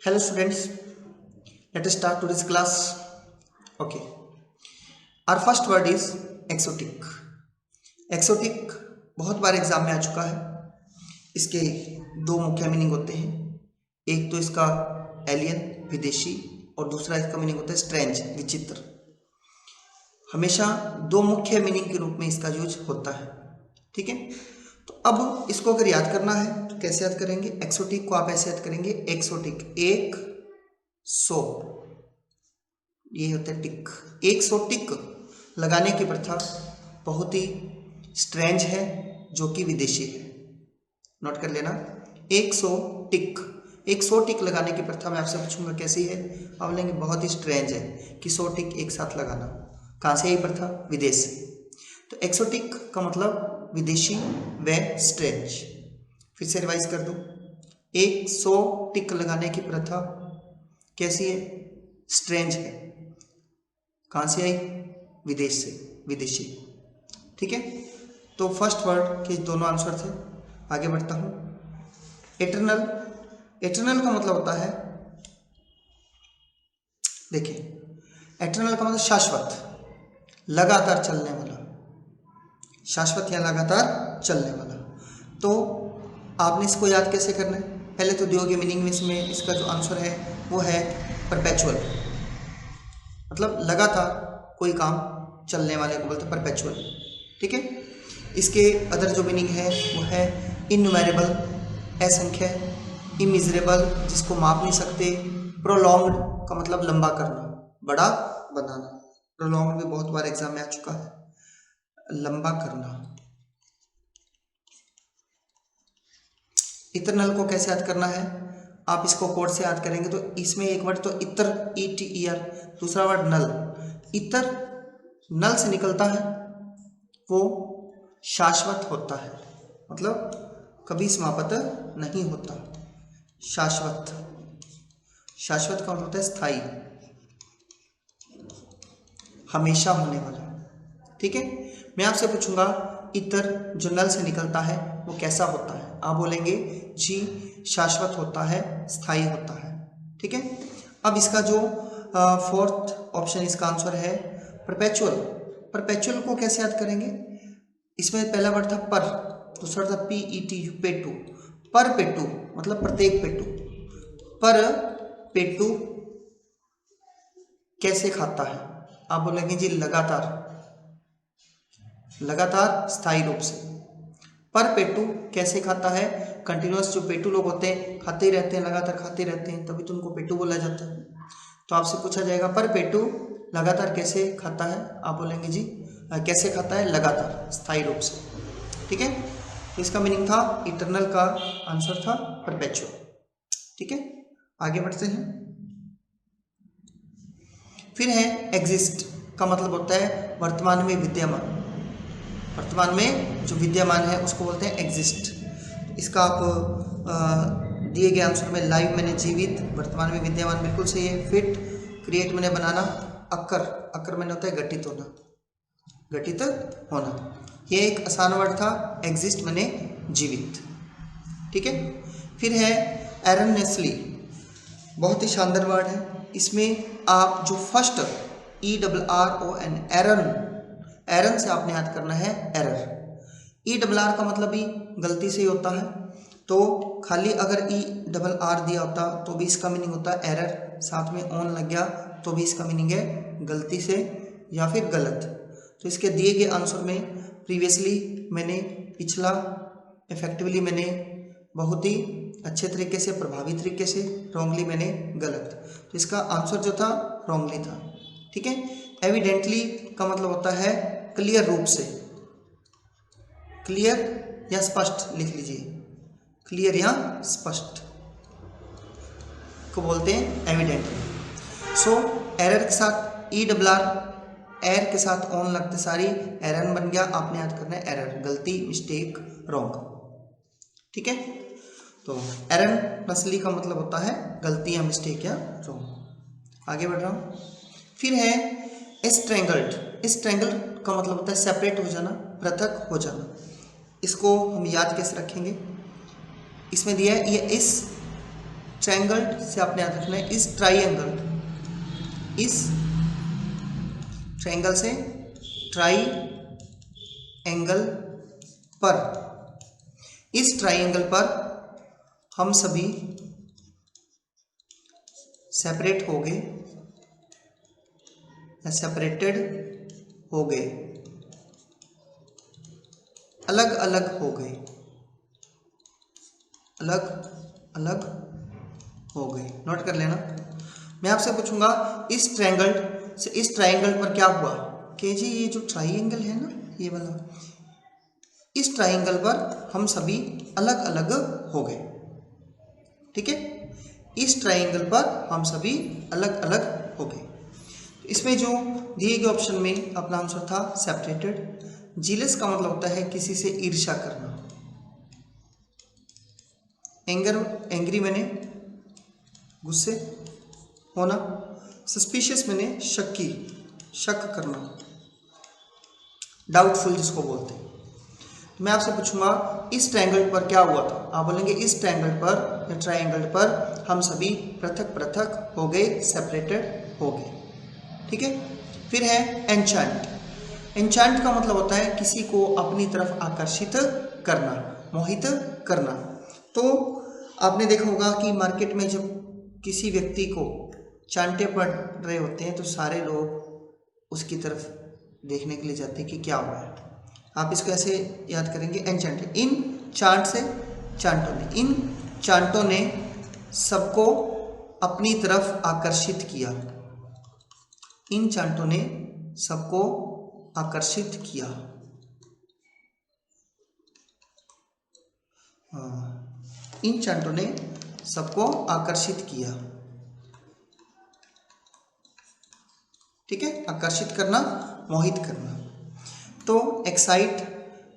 Hello students, let us start today's class. Okay, our first word is exotic. Exotic बहुत बार exam में आ चुका है। इसके दो मुख्य मीनिंग होते हैं। एक तो इसका एलियन विदेशी और दूसरा इसका मीनिंग होता है स्ट्रेंज विचित्र। हमेशा दो मुख्य मीनिंग के रूप में इसका यूज होता है। ठीक है, तो अब इसको अगर याद करना है तो कैसे याद करेंगे? एक्सोटिक को आप ऐसे याद करेंगे, एक्सोटिक एक सौ, ये होता है टिक। 100 टिक लगाने की प्रथा बहुत ही स्ट्रेंज है, जो कि विदेशी है। नोट कर लेना, 100 टिक, 100 टिक लगाने की प्रथा मैं आपसे पूछूंगा कैसी है, आप बोलेंगे बहुत ही स्ट्रेंज है कि 100 टिक एक साथ लगाना। कहाँ से यही प्रथा? विदेश से। तो एक्सोटिक का मतलब विदेशी व स्ट्रेंज। फिर से रिवाइज कर दूं, 100 टिक लगाने की प्रथा कैसी है? स्ट्रेंज है। कहाँ से आई? विदेश से, विदेशी। ठीक है, तो फर्स्ट वर्ड के दोनों आंसर थे। आगे बढ़ता हूँ। एटर्नल, एटर्नल का मतलब होता है, देखिए एटर्नल का मतलब शाश्वत, लगातार चलने वाला, शाश्वत या लगातार चलने वाला। तो आपने इसको याद कैसे करना है? पहले तो दिए गए मीनिंग में इसमें इसका जो आंसर है वो है परपेचुअल, मतलब लगातार कोई काम चलने वाले को बोलते हैं परपेचुअल। ठीक है, इसके अदर जो मीनिंग है वो है इनन्यूमेरेबल, असंख्य, इमिजरेबल जिसको माप नहीं सकते, प्रोलॉन्ग्ड का मतलब लंबा करना, बड़ा बनाना। प्रोलॉन्ग्ड भी बहुत बार एग्जाम में आ चुका है, लंबा करना। इटरनल को कैसे याद करना है? आप इसको कोड से याद करेंगे तो इसमें एक वर्ड तो इतर, ETER, दूसरा वर्ड नल। इतर नल से निकलता है, वो शाश्वत होता है, मतलब कभी समाप्त नहीं होता। शाश्वत, शाश्वत का मतलब होता है स्थायी, हमेशा होने वाला। ठीक है, मैं आपसे पूछूंगा इतर जो नल से निकलता है वो कैसा होता है? आप बोलेंगे जी शाश्वत होता है, स्थायी होता है। ठीक है, अब इसका जो फोर्थ ऑप्शन इसका आंसर है परपेचुअल। परपेचुअल को कैसे याद करेंगे? इसमें पहला वर्ड था पर, दूसरा था PETU, पेटू। पर पेटू मतलब प्रत्येक पेटू। पर पेटू कैसे खाता है? आप बोलेंगे जी लगातार, लगातार स्थायी रूप से। पर पेटू कैसे खाता है? कंटिन्यूअस जो पेटू लोग होते हैं खाते ही रहते हैं, लगातार खाते रहते हैं, तभी तो उनको पेटू बोला जाता है। तो आपसे पूछा जाएगा पर पेटू लगातार कैसे खाता है? आप बोलेंगे जी कैसे खाता है? लगातार, स्थायी रूप से। ठीक है, तो इसका मीनिंग था, इटर्नल का आंसर था परपेचुअल। ठीक है, आगे बढ़ते हैं। फिर है एग्जिस्ट, का मतलब होता है वर्तमान में विद्यमान। वर्तमान में जो विद्यमान है उसको बोलते हैं एग्जिस्ट। इसका आप दिए गए आंसर में लाइव मैंने जीवित, वर्तमान में विद्यमान बिल्कुल सही है। फिट, क्रिएट मैंने बनाना, अक्कर, अक्कर मैंने होता है घटित होना, घटित होना। ये एक आसान वर्ड था, एग्जिस्ट मैंने जीवित। ठीक है, फिर है एरननेसली, बहुत ही शानदार वर्ड है। इसमें आप जो फर्स्ट ERRON, एरन, एरन से आपने याद करना है एरर। ERR का मतलब भी गलती से ही होता है, तो खाली अगर ERR दिया होता तो भी इसका मीनिंग होता है एरर, साथ में ऑन लग गया तो भी इसका मीनिंग है गलती से या फिर गलत। तो इसके दिए गए आंसर में प्रीवियसली मैंने, पिछला, इफेक्टिवली मैंने, बहुत ही अच्छे तरीके से, प्रभावी तरीके से, रॉन्गली मैंने गलत। तो इसका आंसर जो था रॉन्गली था। ठीक है, एविडेंटली का मतलब होता है क्लियर रूप से, क्लियर या स्पष्ट लिख लीजिए, क्लियर या स्पष्ट को बोलते हैं एविडेंटली। सो एरर के साथ ERR, एर के साथ ऑन लगते सारी एरन बन गया। आपने याद करना है एरर, गलती, मिस्टेक, रॉन्ग। ठीक है, तो एरन नस्ली का मतलब होता है गलती या मिस्टेक या रॉन्ग। आगे बढ़ रहा हूँ। फिर है एस्ट्रेंगल्ड। एस्ट्रेंगल्ड का मतलब होता है सेपरेट हो जाना, पृथक हो जाना। इसको हम याद कैसे रखेंगे? इसमें दिया है ये इस ट्रायंगल से आपने याद रखना है इस ट्रायंगल, इस ट्रायंगल से ट्रायंगल पर, इस ट्रायंगल पर हम सभी सेपरेट हो गए या सेपरेटेड हो गए, अलग अलग हो गए, अलग अलग हो गए। नोट कर लेना। मैं आपसे पूछूंगा इस ट्रायंगल से इस ट्रायंगल पर क्या हुआ कि जी ये जो ट्रायंगल है ना, ये वाला, इस ट्रायंगल पर हम सभी अलग अलग हो गए। ठीक है, इस ट्रायंगल पर हम सभी अलग अलग हो गए। इसमें जो दिए गए ऑप्शन में अपना आंसर था सेपरेटेड। जीलस का मतलब होता है किसी से ईर्ष्या करना। एंग्री मैंने गुस्से होना। सस्पिशियस मैंने शक्की, शक करना, डाउटफुल जिसको बोलते हैं। मैं आपसे पूछूंगा इस ट्रायंगल पर क्या हुआ था। आप बोलेंगे इस ट्रायंगल पर या ट्रायंगल पर हम सभी पृथक पृथक हो गए, सेपरेटेड हो गए। ठीक है, फिर है एन्चांट। एन्चांट का मतलब होता है किसी को अपनी तरफ आकर्षित करना, मोहित करना। तो आपने देखा होगा कि मार्केट में जब किसी व्यक्ति को चांटे पड़ रहे होते हैं तो सारे लोग उसकी तरफ देखने के लिए जाते हैं कि क्या हुआ है। आप इसको ऐसे याद करेंगे, एन्चांट। इन चांट से चांटों ने, इन चांटों ने सबको अपनी तरफ आकर्षित किया। इन चांटों ने सबको आकर्षित किया। इन चांटों ने सबको आकर्षित किया। ठीक है, आकर्षित करना, मोहित करना। तो एक्साइट,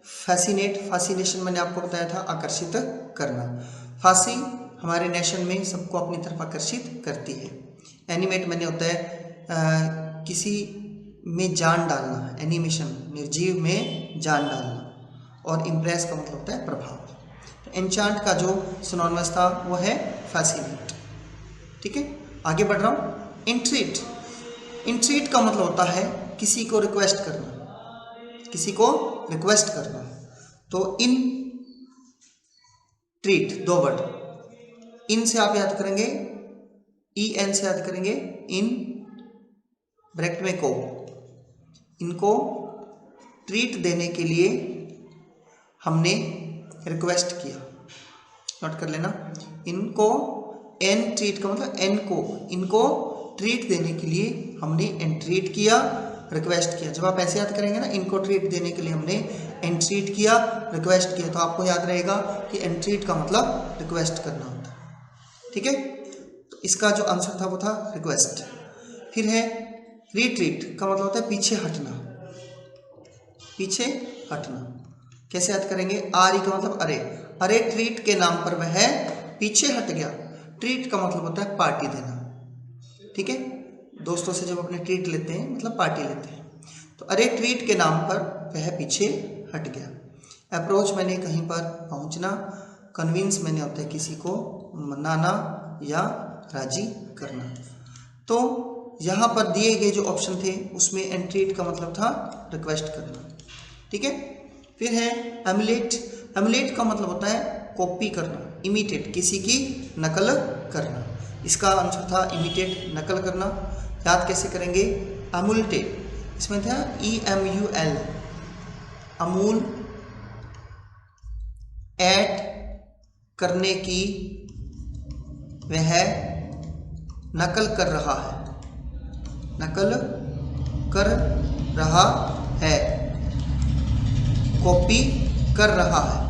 फैसिनेट, फैसिनेशन मैंने आपको बताया था आकर्षित करना। फांसी हमारे नेशन में सबको अपनी तरफ आकर्षित करती है। एनिमेट मैंने होता है किसी में जान डालना, एनिमेशन निर्जीव में जान डालना। और इम्प्रेस का मतलब होता है प्रभाव। तो एन्चांट का जो सिनोनिमस था वो है फैसिनेट। ठीक है, आगे बढ़ रहा हूँ। इंट्रीट, इंट्रीट का मतलब होता है किसी को रिक्वेस्ट करना, किसी को रिक्वेस्ट करना। तो इन ट्रीट, दो वर्ड, इन से आप याद करेंगे, ई एन से याद करेंगे, इन ब्रैकेट में को, इनको ट्रीट देने के लिए हमने रिक्वेस्ट किया। नोट कर लेना, इनको एन ट्रीट का मतलब एन को, इनको ट्रीट देने के लिए हमने एंट्रीट किया, रिक्वेस्ट किया। जब आप ऐसे याद करेंगे ना, इनको ट्रीट देने के लिए हमने एंट्रीट किया, रिक्वेस्ट किया, तो आपको याद रहेगा कि एंट्रीट का मतलब रिक्वेस्ट करना होता है। ठीक है, तो इसका जो आंसर था वो था रिक्वेस्ट। फिर है रिट्रीट का मतलब होता है पीछे हटना, पीछे हटना। कैसे याद करेंगे, आर ई का मतलब अरे, अरे ट्रीट के नाम पर वह पीछे हट गया। ट्रीट का मतलब होता है पार्टी देना। ठीक है, दोस्तों से जब अपने ट्रीट लेते हैं मतलब पार्टी लेते हैं, तो अरे ट्रीट के नाम पर वह पीछे हट गया। अप्रोच मैंने कहीं पर पहुंचना। कन्विंस मैंने होता है किसी को मनाना या राजी करना। तो यहाँ पर दिए गए जो ऑप्शन थे उसमें एंट्रीट का मतलब था रिक्वेस्ट करना। ठीक है, फिर है एमुलेट। एमुलेट का मतलब होता है कॉपी करना, इमिटेट, किसी की नकल करना। इसका आंसर था इमिटेट, नकल करना। याद कैसे करेंगे, अमूलटेट, इसमें था EMUL, अमूल, ऐड करने की वह नकल कर रहा है, नकल कर रहा है, कॉपी कर रहा है।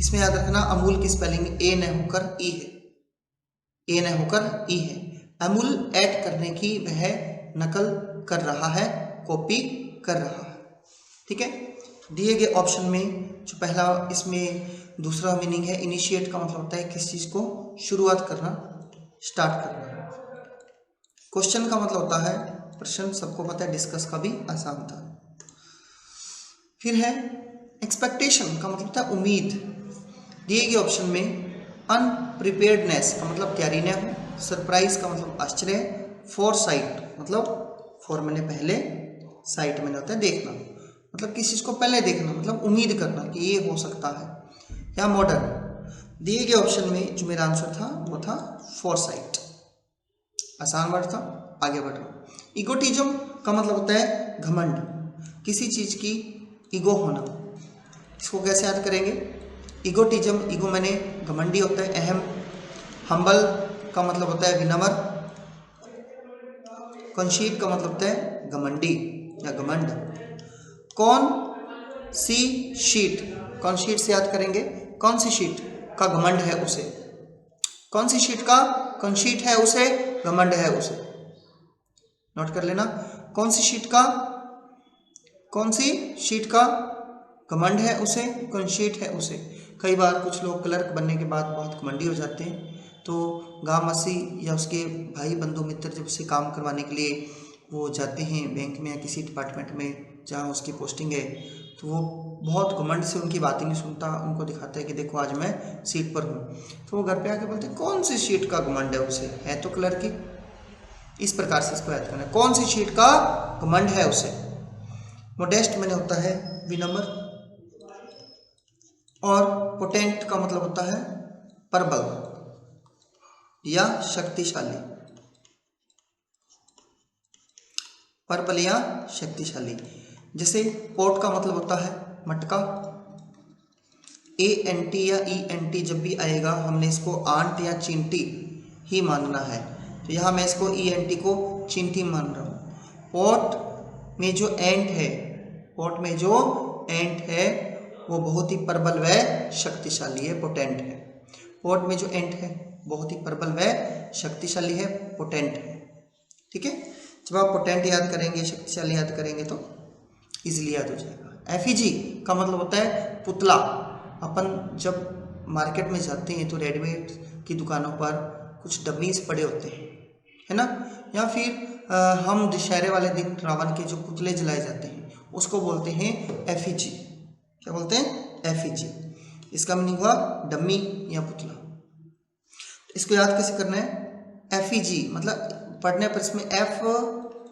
इसमें याद रखना अमूल की स्पेलिंग ए न होकर ई है, ए न होकर ई है। अमूल ऐड करने की वह नकल कर रहा है, कॉपी कर रहा है। ठीक है, दिए गए ऑप्शन में जो पहला, इसमें दूसरा मीनिंग है इनिशिएट का मतलब होता है किस चीज़ को शुरुआत करना, स्टार्ट करना। क्वेश्चन का मतलब होता है प्रश्न, सबको पता है, डिस्कस का भी आसान था। फिर है एक्सपेक्टेशन का मतलब होता है उम्मीद। दिए गए ऑप्शन में अनप्रिपेयर्डनेस का मतलब तैयारी न हो, सरप्राइज का मतलब आश्चर्य, फोरसाइट मतलब फोर मैंने पहले, साइट मैंने होता है देखना, मतलब किसी चीज को पहले देखना, मतलब उम्मीद करना कि ये हो सकता है, या मॉडर्न। दिए गए ऑप्शन में जो मेरा आंसर था वो था फोरसाइट। आसान वर्ड था, आगे बढ़ रहा। इगोटिज्म का मतलब होता है घमंड, किसी चीज की ईगो होना। इसको कैसे याद करेंगे? इगोटिज्म, ईगो मैंने घमंडी होता है, अहम। हम्बल का मतलब होता है विनम्र। कंशीट का मतलब होता है घमंडी या घमंड। कौन सी शीट, कौन शीट से याद करेंगे? कौन सी शीट का घमंड है उसे, कौन सी शीट का कंशीट है उसे, घमंड है उसे। नोट कर लेना, कौन सी शीट का, कौन सी शीट का घमंड है उसे, कंशीट है उसे। कई बार कुछ लोग क्लर्क बनने के बाद बहुत घमंडी हो जाते हैं, तो गांव वासी या उसके भाई बंधु मित्र जब उसे काम करवाने के लिए वो जाते हैं बैंक में या किसी डिपार्टमेंट में जहाँ उसकी पोस्टिंग है, तो वो बहुत घमंड से उनकी बातें नहीं सुनता, उनको दिखाता है कि देखो आज मैं सीट पर हूँ। तो वो घर पे आके बोलते हैं कौन सी सीट का घमंड है उसे, है तो क्लर्क की। इस प्रकार से इसको याद करना है, कौन सी सीट का घमंड है उसे। मोडेस्ट मैंने होता है विनम्र, और पोटेंट का मतलब होता है प्रबल या शक्तिशाली, प्रबल या शक्तिशाली। जैसे पोट का मतलब होता है मटका, ANT या ENT जब भी आएगा हमने इसको आंट या चींटी ही मानना है, तो यहाँ मैं इसको ENT को चींटी मान रहा हूँ। पोट में जो एंट है, पोट में जो एंट है वो बहुत ही प्रबल व शक्तिशाली है, पोटेंट है। पोट में जो एंट है बहुत ही प्रबल व शक्तिशाली है, पोटेंट है। ठीक है, जब आप पोटेंट याद करेंगे, शक्तिशाली याद करेंगे तो इजीली याद हो जाएगा। FEG का मतलब होता है पुतला। अपन जब मार्केट में जाते हैं तो रेडीमेड की दुकानों पर कुछ डमीज पड़े होते हैं, है ना, या फिर हम दशहरे वाले दिन रावण के जो पुतले जलाए जाते हैं उसको बोलते हैं FEG। क्या बोलते हैं? FEG। इसका मीनिंग हुआ डमी या पुतला। इसको याद कैसे करना है? FEG मतलब पढ़ने पर इसमें F,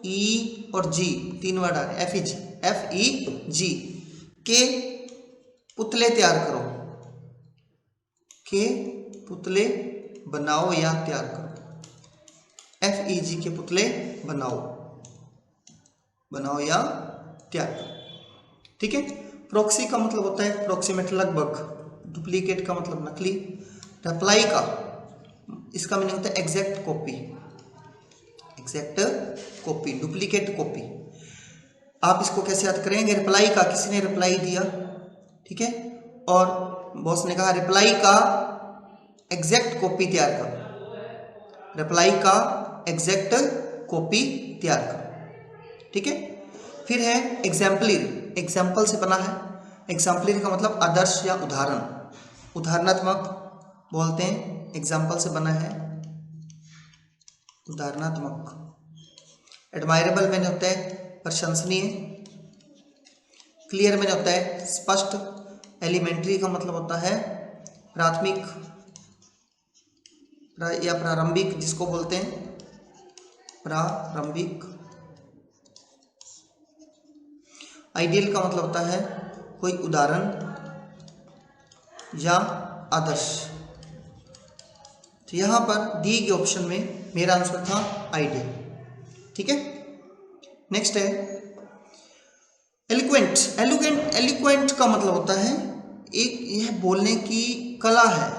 E और G तीन वर्ड आ रहे हैं। FEG, FEG के पुतले तैयार करो, के पुतले बनाओ या तैयार करो। FEG के पुतले बनाओ, बनाओ या तैयार करो। ठीक है। प्रॉक्सी का मतलब होता है अप्रोक्सीमेट, लगभग। डुप्लीकेट का मतलब नकली। रिप्लाई का, इसका मीनिंग होता है exact copy, exact copy, duplicate copy. आप इसको कैसे याद करेंगे? रिप्लाई का, किसी ने रिप्लाई दिया, ठीक है, और बॉस ने कहा रिप्लाई का एग्जैक्ट कॉपी तैयार करो, रिप्लाई का एग्जैक्ट कॉपी तैयार करो। ठीक है। फिर है एग्जाम्पलरी, एग्जाम्पल से बना है। एग्जाम्पलरी का मतलब आदर्श या उदाहरण, उदाहरणात्मक बोलते हैं। एग्जाम्पल से बना है उदाहरणात्मक। एडमायरेबल मैंने होता है प्रशंसनीय। क्लियर मैंने होता है स्पष्ट। एलिमेंट्री का मतलब होता है प्राथमिक या प्रारंभिक, जिसको बोलते हैं प्रारंभिक। आइडियल का मतलब होता है कोई उदाहरण या आदर्श। तो यहां पर दिए गए ऑप्शन में मेरा आंसर था आइडियल। ठीक है। नेक्स्ट है एलिक्वेंट। एलिक्वेंट का मतलब होता है एक, यह बोलने की कला है,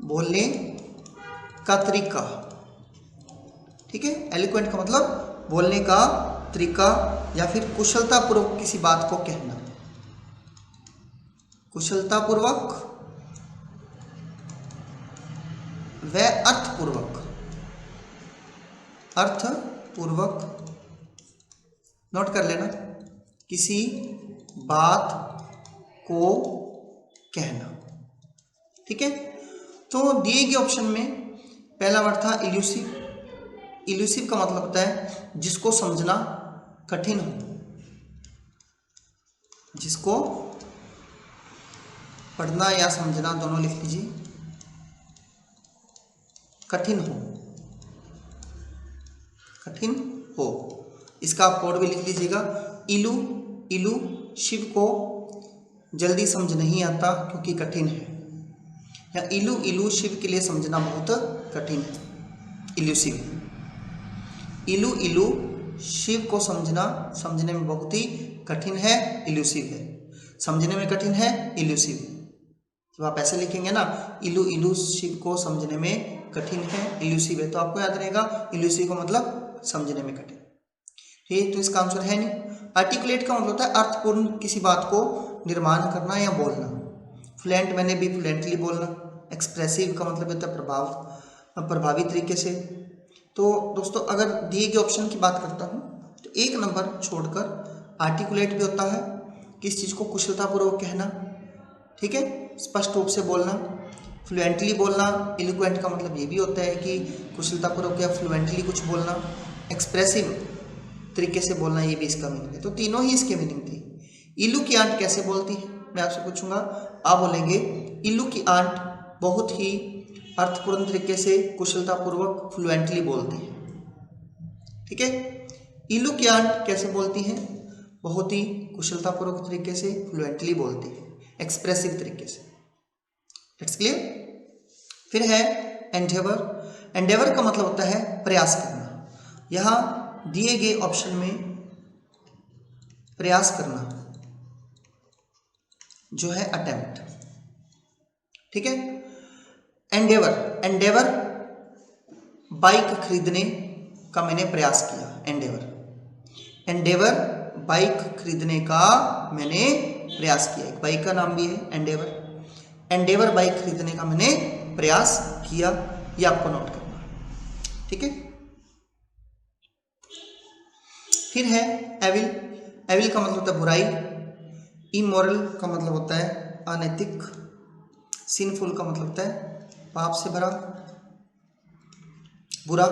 बोलने का तरीका। ठीक है। एलिक्वेंट का मतलब बोलने का तरीका या फिर कुशलतापूर्वक किसी बात को कहना, कुशलतापूर्वक व अर्थपूर्वक, अर्थपूर्वक। नोट कर लेना, किसी बात को कहना। ठीक है। तो दिए गए ऑप्शन में पहला वर्ड था इल्यूसिव। इल्यूसिव का मतलब होता है जिसको समझना कठिन हो, जिसको पढ़ना या समझना दोनों लिख लीजिए कठिन हो, कठिन हो। इसका आप कोड भी लिख लीजिएगा। इलू, इलू शिव को जल्दी समझ नहीं आता क्योंकि कठिन है, या इलू इलू शिव के लिए समझना बहुत कठिन है, इल्यूसिव। इलू इलू शिव को समझने में बहुत ही कठिन है, इल्यूसिव है। समझने में कठिन है, इल्यूसिव है। जब आप ऐसे लिखेंगे ना, इलू इलू शिव को समझने में कठिन है, इल्यूसिव है, तो आपको याद रहेगा इल्यूसिव का मतलब समझने में कठिन। ठीक, तो इसका आंसर है नहीं। आर्टिकुलेट का मतलब होता है अर्थपूर्ण किसी बात को निर्माण करना या बोलना। फ्लुएंट मैंने भी फ्लुएंटली बोलना। एक्सप्रेसिव का मतलब होता है प्रभावी तरीके से। तो दोस्तों अगर दिए गए ऑप्शन की बात करता हूँ तो एक नंबर छोड़कर आर्टिकुलेट भी होता है, किस चीज़ को कुशलतापूर्वक कहना, ठीक है, स्पष्ट रूप से बोलना। फ्लुएंटली बोलना, इलोक्वेंट का मतलब ये भी होता है कि कुशलतापूर्वक या फ्लुएंटली कुछ बोलना। एक्सप्रेसिव तरीके से बोलना, ये भी इसका मीनिंग है। तो तीनों ही इसके मीनिंग थी। इल्लू की आंट कैसे बोलती है, मैं आपसे पूछूंगा। आप बोलेंगे इल्लू की आंट बहुत ही अर्थपूर्ण तरीके से कुशलतापूर्वक फ्लुएंटली बोलती है, ठीक है। इल्लू की आंट कैसे बोलती है, बहुत ही कुशलतापूर्वक तरीके से फ्लुएंटली बोलती है, एक्सप्रेसिव तरीके से। It's clear. फिर है एंडेवर। एंडेवर का मतलब होता है प्रयास करना। यहाँ दिए गए ऑप्शन में प्रयास करना जो है अटेम्प्ट, ठीक है। एंडेवर, एंडेवर बाइक खरीदने का मैंने प्रयास किया, एंडेवर। एंडेवर बाइक खरीदने का मैंने प्रयास किया, एक बाइक का नाम भी है एंडेवर। एंडेवर बाइक खरीदने का मैंने प्रयास किया, ये आपको नोट करना, ठीक है। फिर है एविल। एविल का मतलब होता है बुराई। इमोरल का मतलब होता है अनैतिक। सिनफुल का मतलब होता है पाप से भरा, बुरा।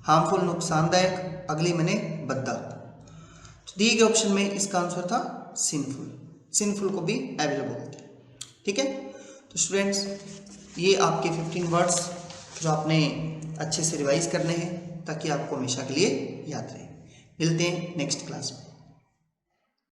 हार्मफुल नुकसानदायक, अगली मैंने बद्दा। तो दिए गए ऑप्शन में इसका आंसर था सिनफुल। सिनफुल को भी एविल बोलते हैं, ठीक है। तो स्टूडेंट्स ये आपके 15 वर्ड्स जो आपने अच्छे से रिवाइज करने हैं ताकि आपको हमेशा के लिए याद रहे। मिलते हैं नेक्स्ट क्लास में।